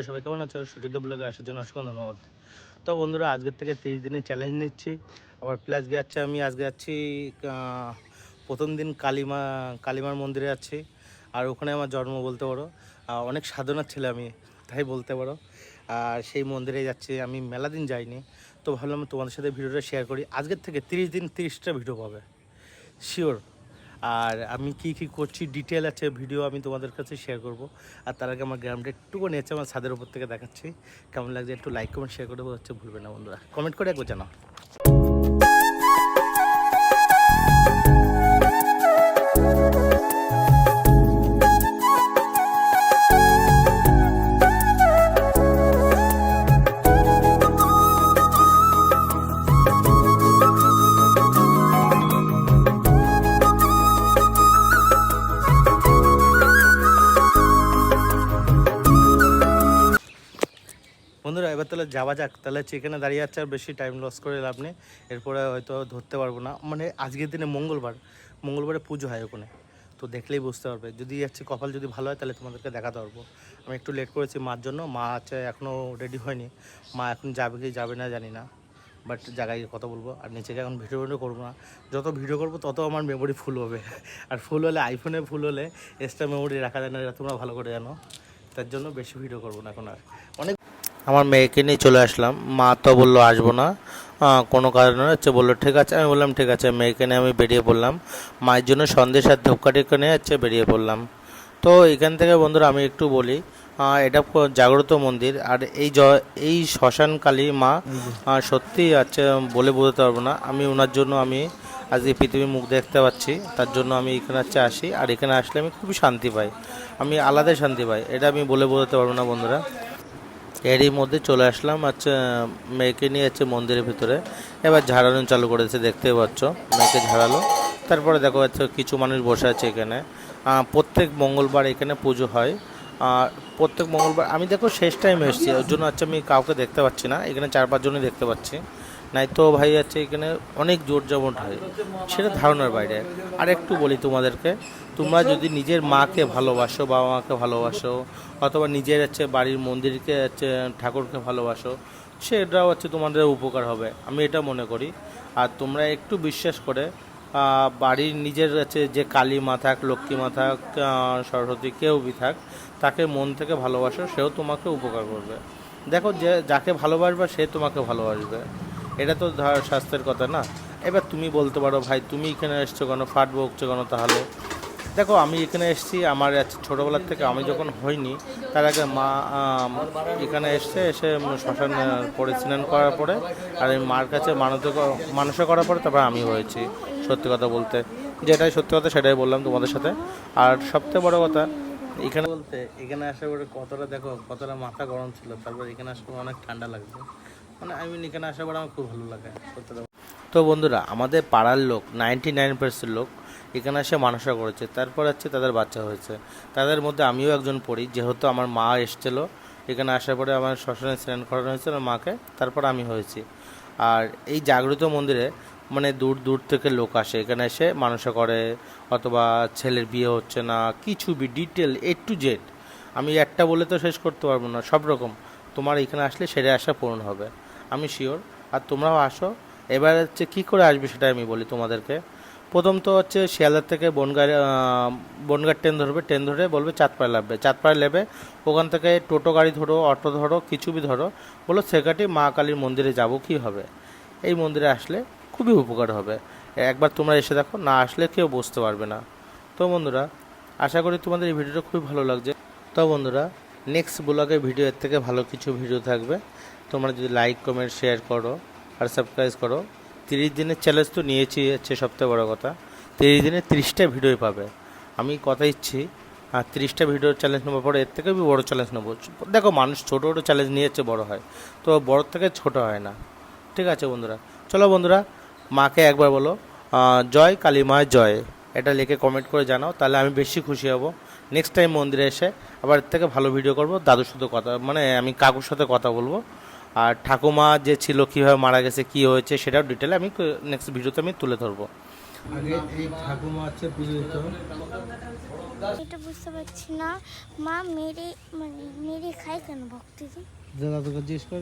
বন্ধুরা সবাই কেমন আছো? সূর্যোদয় ব্লগে আসার জন্য অসংখ্য ধন্যবাদ। তো বন্ধুরা আজকের থেকে 30 দিনের চ্যালেঞ্জ নিচ্ছি। আবার প্লাস যাচ্ছে আমি আজকে যাচ্ছি প্রথম দিন কালীমার মন্দিরে যাচ্ছি। আর ওখানে আমার জন্ম বলতে পারো। অনেক সাধনার ছেলে আমি, তাই বলতে পারো। আর সেই মন্দিরে যাচ্ছি, আমি মেলা দিন যাইনি, তো ভাবলাম তোমাদের সাথে ভিডিওটা শেয়ার করি। আজকের থেকে 30 দিন 30টা ভিডিও পাবে শিওর। আর আমি কি কি করছি ডিটেল আছে ভিডিও আমি তোমাদের কাছে শেয়ার করব। আর তার আগে আমার গ্রামটা একটুখানি আছে, আমার ছাদের উপর থেকে দেখাচ্ছি। কেমন লাগছে একটু লাইক কমেন্ট শেয়ার করে হচ্ছে ভুলবে না বন্ধুরা, কমেন্ট করে একবার জানাও। বন্ধুরা এবার তাহলে যাওয়া যাক। তাহলে এখানে দাঁড়িয়ে আছে, আর বেশি টাইম লস করে লাভ নেই। এরপরে হয়তো ধরতে পারবো না, মানে আজকের দিনে মঙ্গলবারে পুজো হয় ওখানে, তো দেখলেই বুঝতে পারবে। যদি যাচ্ছে কপাল যদি ভালো হয় তাহলে তোমাদেরকে দেখাতে পারবো। আমি একটু লেট করেছি মার জন্য, মা আছে এখনও রেডি হয়নি। মা এখন যাবে কি যাবে না জানি না, বাট জায়গায় কথা বলবো। আর নিচে এখন ভিডিও করবো না, যত ভিডিও করবো তত আমার মেমোরি ফুল হবে। আর ফুল হলে আইফোনে ফুল হলে এক্সট্রা মেমোরি রাখা যায় না, এটা তোমরা ভালো করে জানো। তার জন্য বেশি ভিডিও করবো না এখন। আর অনেক আমার মেয়েকে নিয়ে চলে আসলাম, মা তো বললো আসবো না কোনো কারণে হচ্ছে, বললো ঠিক আছে। আমি বললাম ঠিক আছে, মেয়েকে নিয়ে আমি বেরিয়ে পড়লাম। মায়ের জন্য সন্দেশ আর ধূপকাঠি নিয়ে হচ্ছে বেরিয়ে পড়লাম। তো এখান থেকে বন্ধুরা আমি একটু বলি, এটা জাগ্রত মন্দির। আর এই শ্মশান কালী মা সত্যি আছে বলে বোঝাতে পারবো না। আমি ওনার জন্য আমি আজ এই পৃথিবীর মুখ দেখতে পাচ্ছি, তার জন্য আমি এখানে হচ্ছে আসি। আর এখানে আসলে আমি খুবই শান্তি পাই, আমি আলাদাই শান্তি পাই, এটা আমি বলে বোঝাতে পারবো না বন্ধুরা। এরই মধ্যে চলে আসলাম আচ্ছা মেয়েকে নিয়ে যাচ্ছে মন্দিরের ভিতরে। এবার ঝাড়ানো চালু করেছে, দেখতেই পাচ্ছ মেয়েকে ঝাড়ালো। তারপরে দেখো যাচ্ছে কিছু মানুষ বসে আছে এখানে। প্রত্যেক মঙ্গলবার এখানে পুজো হয়। প্রত্যেক মঙ্গলবার আমি দেখো শেষ টাইম এসেছি, ওর জন্য আচ্ছা আমি কাউকে দেখতে পাচ্ছি না, এখানে 4-5 জনই দেখতে পাচ্ছি। নাই তো ভাই আছে এখানে অনেক জোর জমট হয়, সেটা ধারণার বাইরে। আর একটু বলি তোমাদেরকে, তোমরা যদি নিজের মাকে ভালোবাসো, বাবা মাকে ভালোবাসো, অথবা নিজের হচ্ছে বাড়ির মন্দিরকে হচ্ছে ঠাকুরকে ভালোবাসো, সেটাও হচ্ছে তোমাদের উপকার হবে, আমি এটা মনে করি। আর তোমরা একটু বিশ্বাস করে বাড়ির নিজের হচ্ছে যে কালী মা থাক, লক্ষ্মী মা থাক, সরস্বতী কেউ বি থাক, তাকে মন থেকে ভালোবাসো, সেও তোমাকে উপকার করবে। দেখো যে যাকে ভালোবাসবে সে তোমাকে ভালোবাসবে, এটা তো স্বাস্থ্যের কথা না। এবার তুমি বলতে পারো ভাই তুমি এখানে এসছো কেন, ফাট বকছো কেন? তাহলে দেখো আমি এখানে এসেছি আমার ছোটোবেলার থেকে, আমি যখন হইনি তার আগে মা এখানে এসে শ্মশান পরে স্নান করার পরে, আর এই মার কাছে মানুষ করার পরে তারপরে আমি হয়েছি। সত্যি কথা বলতে যেটাই সত্যি কথা সেটাই বললাম তোমাদের সাথে। আর সবথেকে বড় কথা এখানে বলতে, এখানে আসার পরে কতটা দেখো কতটা মাথা গরম ছিল, তারপর এখানে আসার পর অনেক ঠান্ডা লাগছে। মানে এখানে আসার পর আমার খুব ভালো লাগে সত্যি। তো বন্ধুরা আমাদের পাড়ার লোক 99% লোক এখানে এসে মানসা করেছে, তারপর হচ্ছে তাদের বাচ্চা হয়েছে। তাদের মধ্যে আমিও একজন পড়ি, যেহেতু আমার মা এসেছিলো এখানে আসার পরে আমার শ্মশানে স্নান করানো হয়েছিল মাকে, তারপর আমি হয়েছি। আর এই জাগ্রত মন্দিরে মানে দূর দূর থেকে লোক আসে, এখানে এসে মানসা করে, অথবা ছেলের বিয়ে হচ্ছে না কিছু ডিটেল A to Z আমি একটা বলে তো শেষ করতে পারবো না, সব রকম তোমার এখানে আসলে সেরে আসা পূরণ হবে, আমি শিওর। আর তোমরাও আসো। এবার হচ্ছে কী করে আসবে সেটা আমি বলি তোমাদেরকে। প্রথম তো হচ্ছে শিয়ালদার থেকে বনগাঁ ট্রেন ধরবে, ট্রেন ধরে বলবে চাঁদপাড়া নামবে, চাঁদপাড়া নেবে, ওখান থেকে টোটো গাড়ি ধরো, অটো ধরো, কিছু বি ধরো, বলো সেকাটি মা কালীর মন্দিরে যাব। কি হবে, এই মন্দিরে আসলে খুবই উপকার হবে। একবার তোমরা এসে দেখো, না আসলে কেউ বুঝতে পারবে না। তো বন্ধুরা আশা করি তোমাদের এই ভিডিওটা খুবই ভালো লাগছে। তো বন্ধুরা নেক্সট ব্লগের ভিডিও এর থেকে ভালো কিছু ভিডিও থাকবে, তোমরা যদি লাইক কমেন্ট শেয়ার করো আর সাবস্ক্রাইব করো। 30 দিনের চ্যালেঞ্জ তো নিয়েছি, হচ্ছে সবথেকে বড়ো কথা। 30 দিনে 30টা ভিডিওই পাবে, আমি কথা দিচ্ছি। আর 30টা ভিডিওর চ্যালেঞ্জ নেওয়ার পরে এর থেকে বড় চ্যালেঞ্জ নেবো। দেখো মানুষ ছোটো ছোটো চ্যালেঞ্জ নিয়ে হচ্ছে বড়ো হয়, তো বড় থেকে ছোট হয় না। ঠিক আছে বন্ধুরা, চলো বন্ধুরা মাকে একবার বলো জয় কালী মা জয়, এটা লিখে কমেন্ট করে জানাও, তাহলে আমি বেশি খুশি হব। নেক্সট টাইম মন্দিরে এসে আবার এর থেকে ভালো ভিডিও করব, দাদুর সাথে কথা মানে আমি কাকুর সাথে কথা বলবো। আর ঠাকুমা যে ছিল কীভাবে মারা গেছে কী হয়েছে সেটাও ডিটেলে আমি নেক্সট ভিডিওতে আমি তুলে ধরবো। আগে এই ঠাকুমা হচ্ছে পুজো দিত। এটা বুঝতে পারছি না, মা মেরে খায় কেন ভক্তিতে? দাদা তোকে জিজ্ঞেস কর।